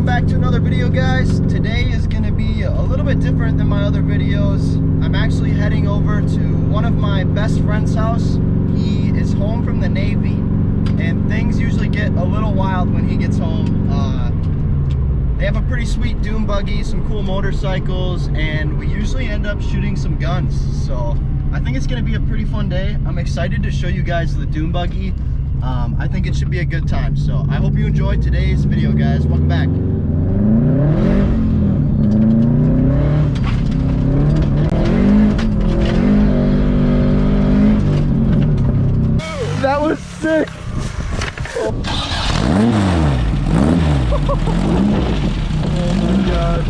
welcome back to another video, guys. Today is going to be a little bit different than my other videos. I'm actually heading over to one of my best friend's house. He is home from the Navy, and things usually get a little wild when he gets home. They have a pretty sweet Dune buggy, some cool motorcycles, and we usually end up shooting some guns. So I think it's going to be a pretty fun day. I'm excited to show you guys the Dune buggy. I think it should be a good time. So I hope you enjoyed today's video, guys. Welcome back. That was sick. Oh my god.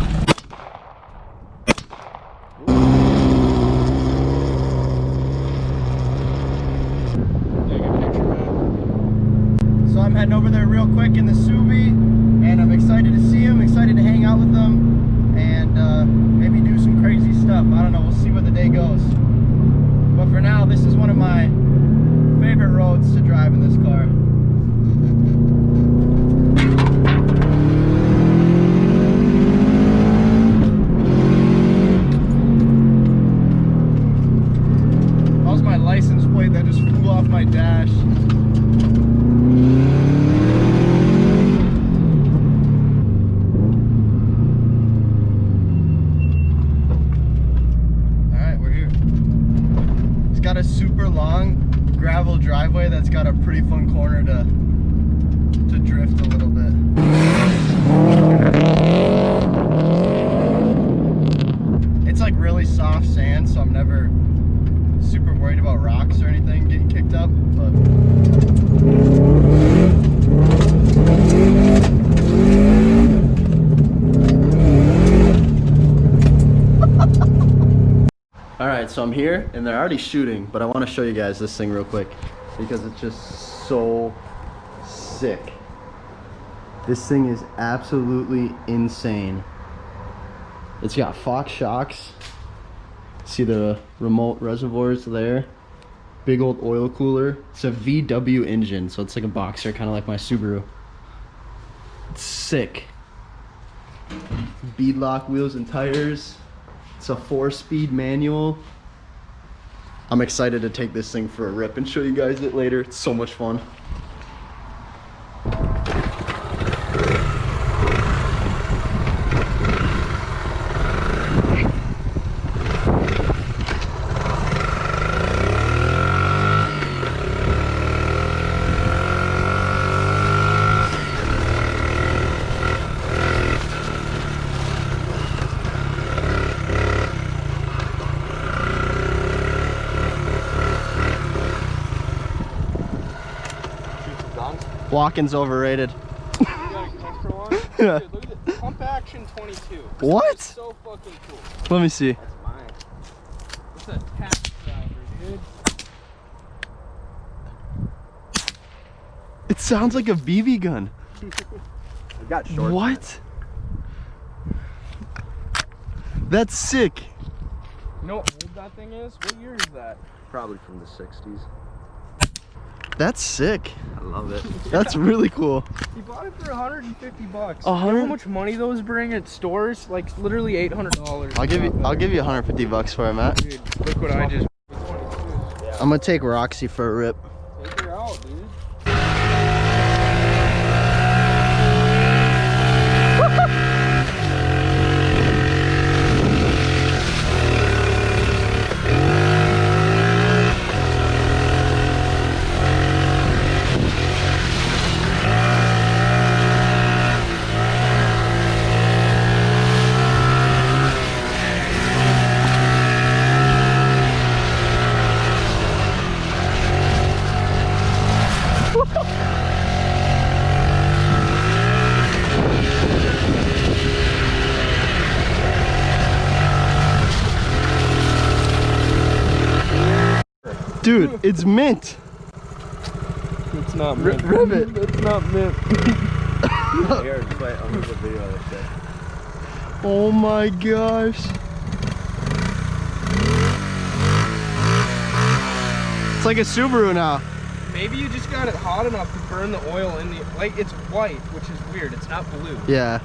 So I'm heading over there real quick in the Subie, and I'm excited to see him, excited to hang out with them, and maybe do some crazy stuff. I don't know, we'll see where the day goes. But for now, this is one of my favorite roads to drive in this car. That was my license plate that just flew off my dash. Got a super long gravel driveway that's got a pretty fun corner to drift a little bit. It's like really soft sand, so I'm never super worried about rocks or anything getting kicked up, but Alright, so I'm here and they're already shooting, but I want to show you guys this thing real quick because it's just so sick. This thing is absolutely insane. It's got Fox shocks. See the remote reservoirs there? Big old oil cooler. It's a VW engine, so it's like a boxer, kind of like my Subaru. It's sick. Beadlock wheels and tires. It's a 4-speed manual. I'm excited to take this thing for a rip and show you guys it later. It's so much fun. Walking's overrated. You got a GoPro on? Yeah. Dude, look at this. Pump action 22. What? It's so fucking cool. Let me see. That's mine. It's a taxi driver, dude. It sounds like a BB gun. I've got short. What? That's sick. You know what old that thing is? What year is that? Probably from the 60s. That's sick. I love it. That's really cool. He bought it for 150 bucks. 100? You know how much money those bring at stores? Like literally $800. I'll give you 150 bucks for it, Matt. Dude, look what I just. I'm gonna take Roxy for a rip. Take her out, dude. Dude, it's mint. It's not mint. Ribbit. It's not mint. Here, play. I'm gonna video of this shit. Oh my gosh. It's like a Subaru now. Maybe you just got it hot enough to burn the oil in the, like, it's white, which is weird. It's not blue. Yeah.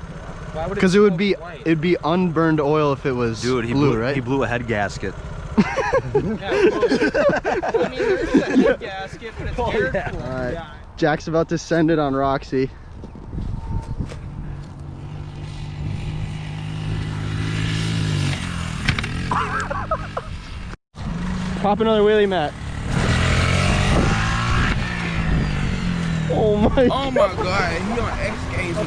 Why would Because it would be white? it'd be unburned oil if it was Dude, he blue, blew, right? he blew a head gasket. Yeah, well, I mean, there is a head gasket, but it's air yeah. cooled. All right. Yeah. Jack's about to send it on Roxy. Pop another wheelie, Matt. Oh my! Oh my god, he on X Games.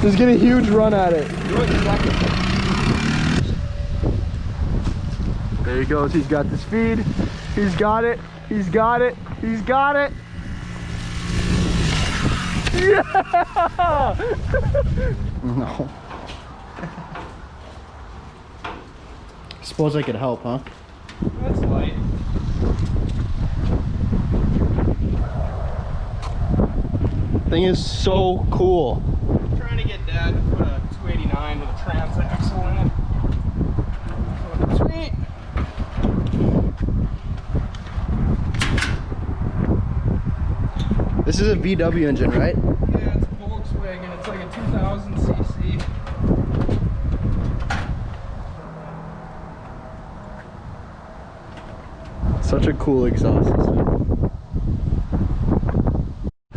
He's getting a huge run at it. There he goes. He's got the speed. He's got it. He's got it. He's got it. Yeah! No. Suppose I could help, huh? That's light. Thing is so cool. I'm trying to get Dad to put a 289 with a transaxle in it. Sweet. This is a VW engine, right? Yeah, it's a Volkswagen. It's like a 2000 cc. Such a cool exhaust system.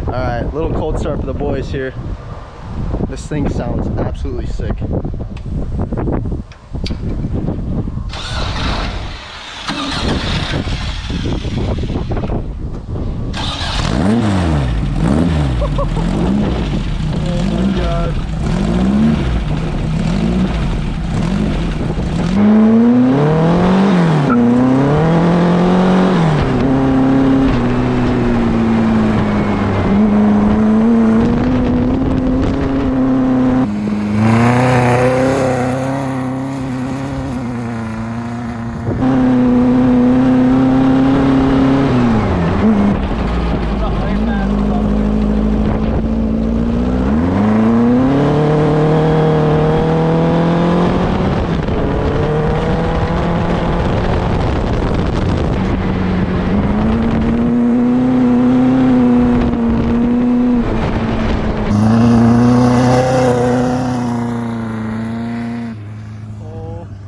Alright, little cold start for the boys here. This thing sounds absolutely sick. Oh my god.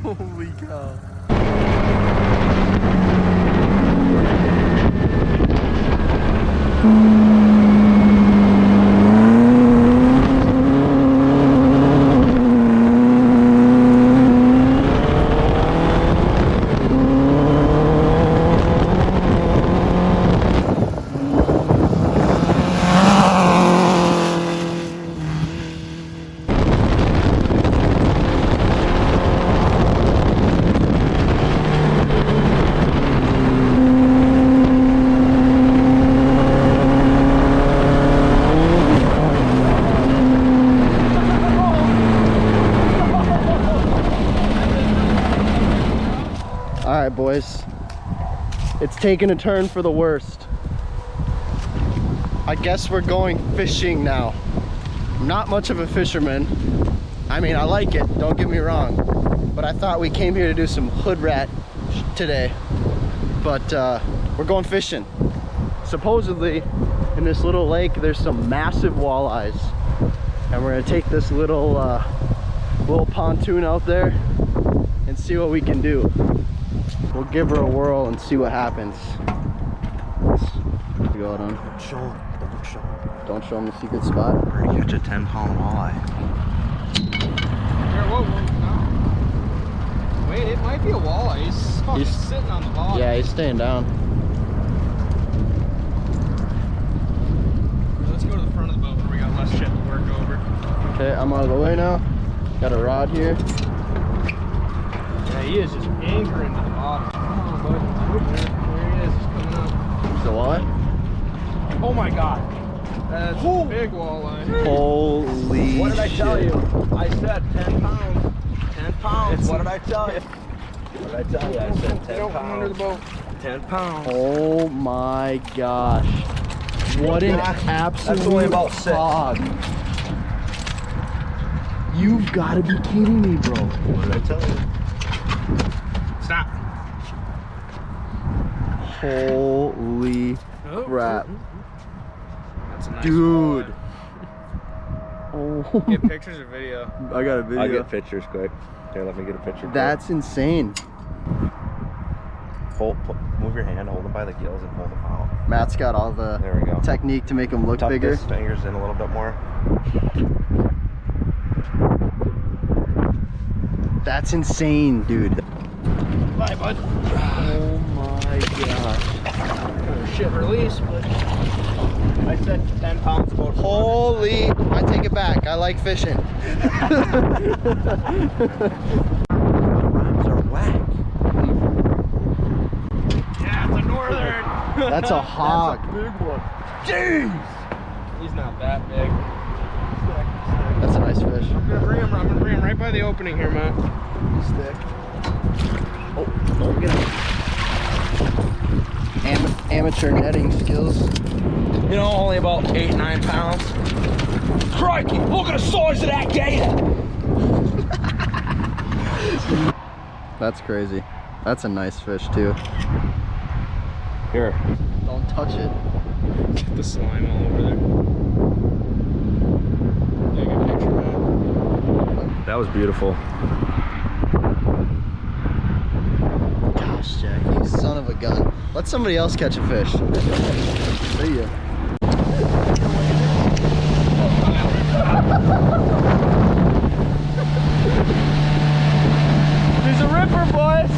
Holy cow. Alright boys, it's taking a turn for the worst. I guess we're going fishing now. I'm not much of a fisherman. I mean, I like it, don't get me wrong. But I thought we came here to do some hood rat today. But we're going fishing. Supposedly, in this little lake, there's some massive walleyes. And we're gonna take this little pontoon out there and see what we can do. We'll give her a whirl and see what happens. Go out on. Don't show him. Don't show him. Don't show him the secret spot. We're gonna catch a 10-pound walleye. Here, whoa, no. Wait, it might be a walleye. He's sitting on the bottom. Yeah, he's staying down. Let's go to the front of the boat where we got less shit to work over. Okay, I'm out of the way now. Got a rod here. Yeah, he is just anchoring to the bottom. Come on, bud. There he is. He's coming up. Is the walleye? Oh my god. That's a big walleye. Holy What did I tell shit. you? I said 10 pounds. 10 pounds. What did I tell you? What did I tell you? I said 10 Don't come under the pounds. boat. 10 pounds. Oh my gosh. What an absolute That's only about 6. hog. You've got to be kidding me, bro. What did I tell you? Stop. Holy Oh. crap. That's a nice Dude. spot. Oh. Get pictures or video? I got a video. I'll get pictures quick. Here, let me get a picture. That's insane. Move your hand, hold them by the gills, and pull them out. Matt's got all the There we go. technique to make them look Tuck bigger. his fingers in a little bit more. That's insane, dude. Bye, bud. Oh my gosh. Oh, shit release, but I said 10 pounds about Holy, I take it back. I like fishing. Rhymes are whack. yeah, it's a northern. That's a hog. That's a big one. Jeez. He's not that big. That's a nice fish. I'm gonna bring him right by the opening here, Matt. Stick. Oh, don't get it. Amateur netting skills. You know, only about 8-9 pounds. Crikey, look at the size of that gator. That's crazy. That's a nice fish too. Here. Don't touch it. Get the slime all over there. Yeah, good picture, Matt. That was beautiful. Gosh, Jack, you son of a gun. Let somebody else catch a fish. See ya. There's a ripper, boys.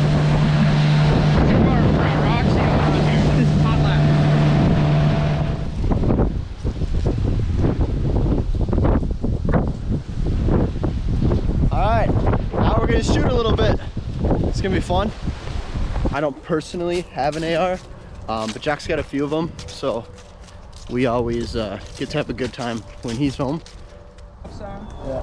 Alright, now we're gonna shoot a little bit. It's gonna be fun. I don't personally have an AR, but Jack's got a few of them, so we always get to have a good time when he's home. Yeah.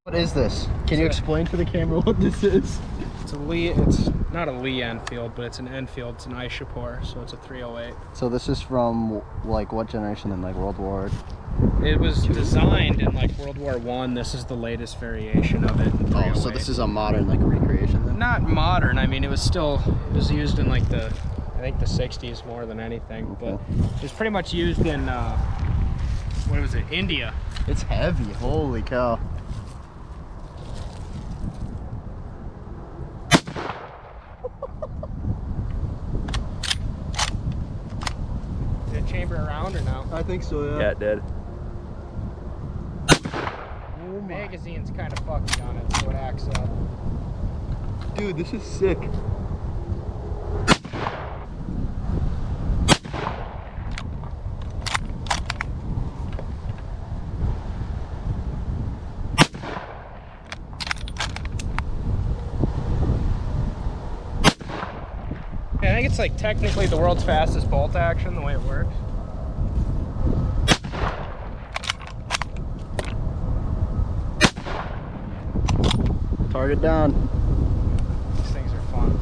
What is this? Can you explain to the camera what this is? It's a Lee. It's not a Lee Enfield, but it's an Enfield. It's an Ishapore, so it's a 308. So this is from like what generation in like World War? It was designed in like World War I. This is the latest variation of it. Oh, so this is a modern like recreation then? Not modern. I mean, it was used in like I think the 60s more than anything, but it was pretty much used in what was it? India. It's heavy. Holy cow. Did it chamber around or no? I think so, yeah. Yeah, it did. Oh my. Magazine's kind of fucky on it, so it acts up. Dude, this is sick. I think it's like technically the world's fastest bolt action, the way it works. Target down. These things are fun.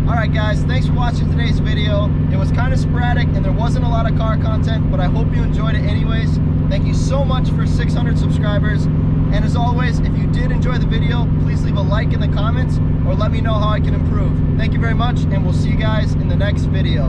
Alright guys, thanks for watching today's video. It was kind of sporadic and there wasn't a lot of car content, but I hope you enjoyed it anyways. Thank you so much for 600 subscribers. And as always, if you did enjoy the video, please leave a like in the comments or let me know how I can improve. Thank you very much, and we'll see you guys in the next video.